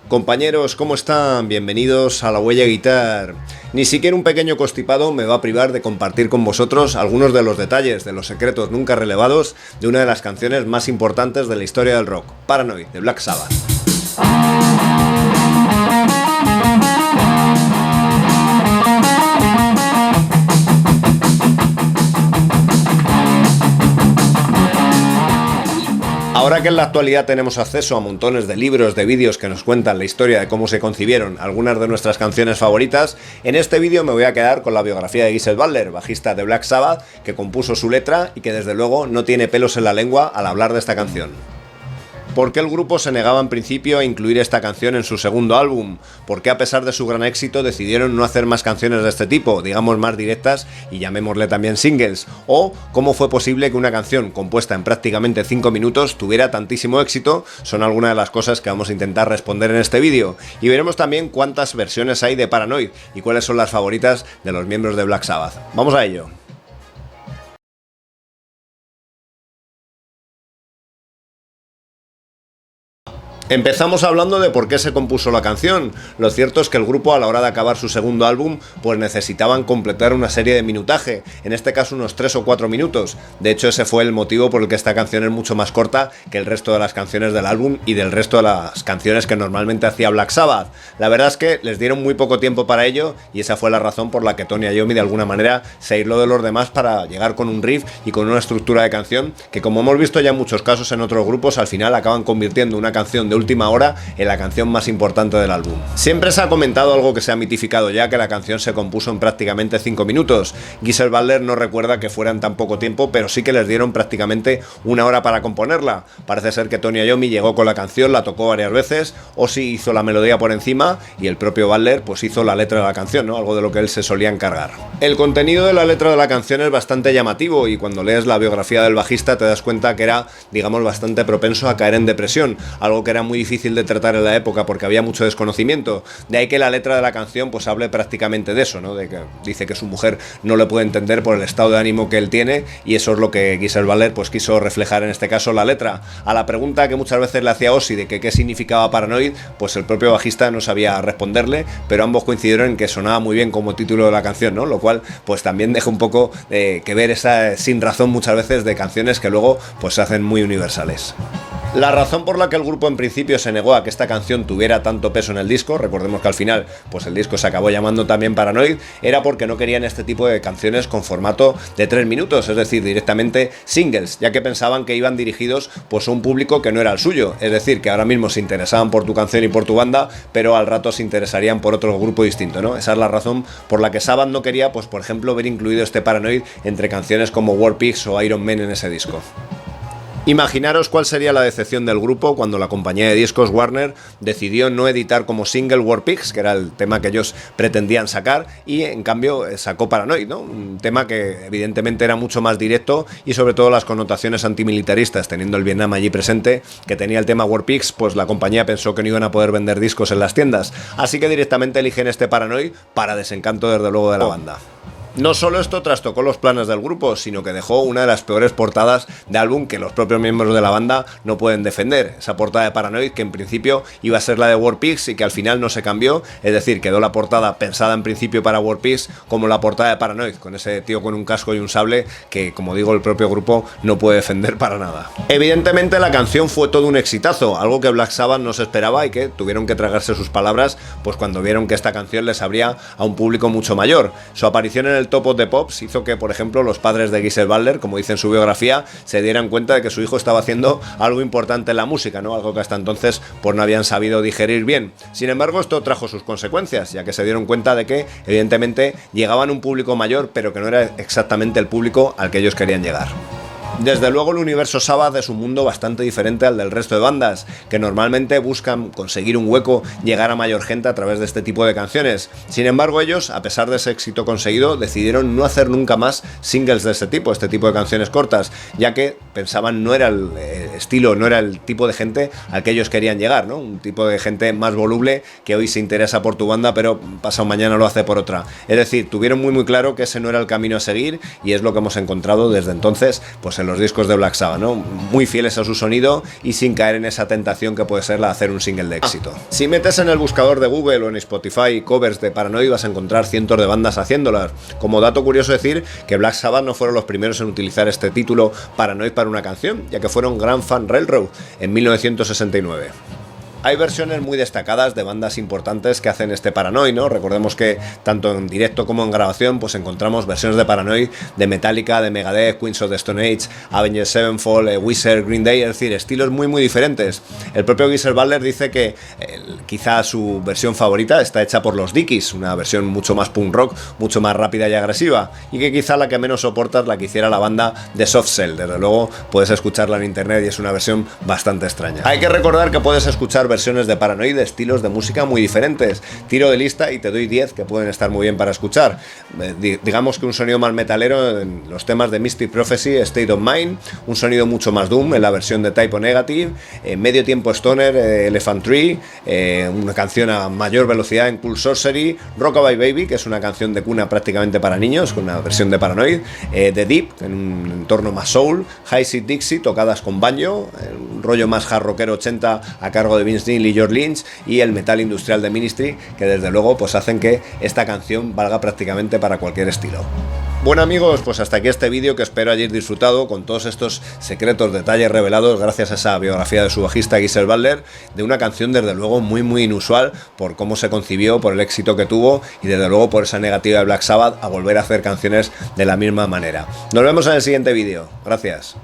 Compañeros, ¿cómo están? Bienvenidos a La Huella Guitar. Ni siquiera un pequeño constipado me va a privar de compartir con vosotros algunos de los detalles, de los secretos nunca relevados de una de las canciones más importantes de la historia del rock, Paranoid, de Black Sabbath. Ahora que en la actualidad tenemos acceso a montones de libros, de vídeos que nos cuentan la historia de cómo se concibieron algunas de nuestras canciones favoritas, en este vídeo me voy a quedar con la biografía de Geezer Butler, bajista de Black Sabbath, que compuso su letra y que desde luego no tiene pelos en la lengua al hablar de esta canción. ¿Por qué el grupo se negaba en principio a incluir esta canción en su segundo álbum? ¿Por qué a pesar de su gran éxito decidieron no hacer más canciones de este tipo, digamos más directas y llamémosle también singles? ¿O cómo fue posible que una canción compuesta en prácticamente 5 minutos tuviera tantísimo éxito? Son algunas de las cosas que vamos a intentar responder en este vídeo. Y veremos también cuántas versiones hay de Paranoid y cuáles son las favoritas de los miembros de Black Sabbath. ¡Vamos a ello! Empezamos hablando de por qué se compuso la canción. Lo cierto es que el grupo, a la hora de acabar su segundo álbum, pues necesitaban completar una serie de minutaje, en este caso unos 3 o 4 minutos. De hecho, ese fue el motivo por el que esta canción es mucho más corta que el resto de las canciones del álbum y del resto de las canciones que normalmente hacía Black Sabbath. La verdad es que les dieron muy poco tiempo para ello y esa fue la razón por la que Tony Iommi de alguna manera se aisló de los demás para llegar con un riff y con una estructura de canción que, como hemos visto ya en muchos casos en otros grupos, al final acaban convirtiendo una canción de última hora en la canción más importante del álbum. Siempre se ha comentado algo que se ha mitificado ya, que la canción se compuso en prácticamente 5 minutos. Geezer Butler no recuerda que fueran tan poco tiempo, pero sí que les dieron prácticamente una hora para componerla. Parece ser que Tony Iommi llegó con la canción, la tocó varias veces, Ozzy hizo la melodía por encima y el propio Butler pues hizo la letra de la canción, ¿no? Algo de lo que él se solía encargar. El contenido de la letra de la canción es bastante llamativo y cuando lees la biografía del bajista te das cuenta que era, digamos, bastante propenso a caer en depresión, algo que era muy difícil de tratar en la época porque había mucho desconocimiento. De ahí que la letra de la canción pues hable prácticamente de eso, ¿no? De que dice que su mujer no le puede entender por el estado de ánimo que él tiene y eso es lo que Geezer Butler pues quiso reflejar en este caso la letra. A la pregunta que muchas veces le hacía Ozzy de que qué significaba Paranoid, pues el propio bajista no sabía responderle, pero ambos coincidieron en que sonaba muy bien como título de la canción, ¿no? Lo cual pues también deja un poco que ver esa sin razón muchas veces de canciones que luego pues se hacen muy universales. La razón por la que el grupo en principio se negó a que esta canción tuviera tanto peso en el disco, recordemos que al final pues el disco se acabó llamando también Paranoid, era porque no querían este tipo de canciones con formato de 3 minutos, es decir, directamente singles, ya que pensaban que iban dirigidos pues a un público que no era el suyo, es decir, que ahora mismo se interesaban por tu canción y por tu banda, pero al rato se interesarían por otro grupo distinto, ¿no? Esa es la razón por la que Sabbath no quería, pues por ejemplo, ver incluido este Paranoid entre canciones como War Pigs o Iron Man en ese disco. Imaginaros cuál sería la decepción del grupo cuando la compañía de discos Warner decidió no editar como single War Pigs, que era el tema que ellos pretendían sacar, y en cambio sacó Paranoid, ¿no? Un tema que evidentemente era mucho más directo y sobre todo las connotaciones antimilitaristas, teniendo el Vietnam allí presente, que tenía el tema War Pigs, pues la compañía pensó que no iban a poder vender discos en las tiendas, así que directamente eligen este Paranoid para desencanto desde luego de la banda. No solo esto trastocó los planes del grupo, sino que dejó una de las peores portadas de álbum que los propios miembros de la banda no pueden defender. Esa portada de Paranoid que en principio iba a ser la de War Pigs y que al final no se cambió, es decir, quedó la portada pensada en principio para War Pigs como la portada de Paranoid, con ese tío con un casco y un sable que, como digo, el propio grupo no puede defender para nada. Evidentemente la canción fue todo un exitazo, algo que Black Sabbath no se esperaba y que tuvieron que tragarse sus palabras pues cuando vieron que esta canción les abría a un público mucho mayor. Su aparición en el Top of the Pops hizo que, por ejemplo, los padres de Geezer Butler, como dice en su biografía, se dieran cuenta de que su hijo estaba haciendo algo importante en la música, ¿no? Algo que hasta entonces pues no habían sabido digerir bien. Sin embargo, esto trajo sus consecuencias, ya que se dieron cuenta de que, evidentemente, llegaban a un público mayor, pero que no era exactamente el público al que ellos querían llegar. Desde luego el universo Sabbath es un mundo bastante diferente al del resto de bandas, que normalmente buscan conseguir un hueco, llegar a mayor gente a través de este tipo de canciones. Sin embargo ellos, a pesar de ese éxito conseguido, decidieron no hacer nunca más singles de este tipo de canciones cortas, ya que pensaban no era el estilo, no era el tipo de gente al que ellos querían llegar, ¿no? Un tipo de gente más voluble que hoy se interesa por tu banda pero pasado mañana lo hace por otra. Es decir, tuvieron muy claro que ese no era el camino a seguir y es lo que hemos encontrado desde entonces pues en los discos de Black Sabbath, ¿no? Muy fieles a su sonido y sin caer en esa tentación que puede ser la de hacer un single de éxito. Si metes en el buscador de Google o en Spotify covers de Paranoid, vas a encontrar cientos de bandas haciéndolas. Como dato curioso decir que Black Sabbath no fueron los primeros en utilizar este título Paranoid para una canción, ya que fueron Grand Funk Railroad en 1969. Hay versiones muy destacadas de bandas importantes que hacen este Paranoid, ¿no? Recordemos que tanto en directo como en grabación pues encontramos versiones de Paranoid de Metallica, de Megadeth, Queens of the Stone Age, Avenged Sevenfold, Weezer, Green Day, es decir, estilos muy diferentes. El propio Geezer Butler dice que quizá su versión favorita está hecha por los Dickies, una versión mucho más punk rock, mucho más rápida y agresiva, y que quizá la que menos soporta es la que hiciera la banda de Soft Cell. Desde luego puedes escucharla en internet y es una versión bastante extraña. Hay que recordar que puedes escuchar versiones de Paranoid de estilos de música muy diferentes. Tiro de lista y te doy 10 que pueden estar muy bien para escuchar. Digamos que un sonido más metalero en los temas de Mystic Prophecy, State of Mind, un sonido mucho más doom en la versión de Type O Negative, medio tiempo stoner, Elephant Tree, una canción a mayor velocidad en Cool Sorcery, Rockabye Baby, que es una canción de cuna prácticamente para niños, con una versión de Paranoid, The Deep, en un entorno más soul, High Seat Dixie, tocadas con banjo, un rollo más hard rockero 80 a cargo de Vince Neil y George Lynch, y el metal industrial de Ministry, que desde luego pues hacen que esta canción valga prácticamente para cualquier estilo. Bueno amigos, pues hasta aquí este vídeo que espero hayáis disfrutado con todos estos secretos, detalles revelados gracias a esa biografía de su bajista Geezer Butler, de una canción desde luego muy inusual por cómo se concibió, por el éxito que tuvo y desde luego por esa negativa de Black Sabbath a volver a hacer canciones de la misma manera. Nos vemos en el siguiente vídeo. Gracias.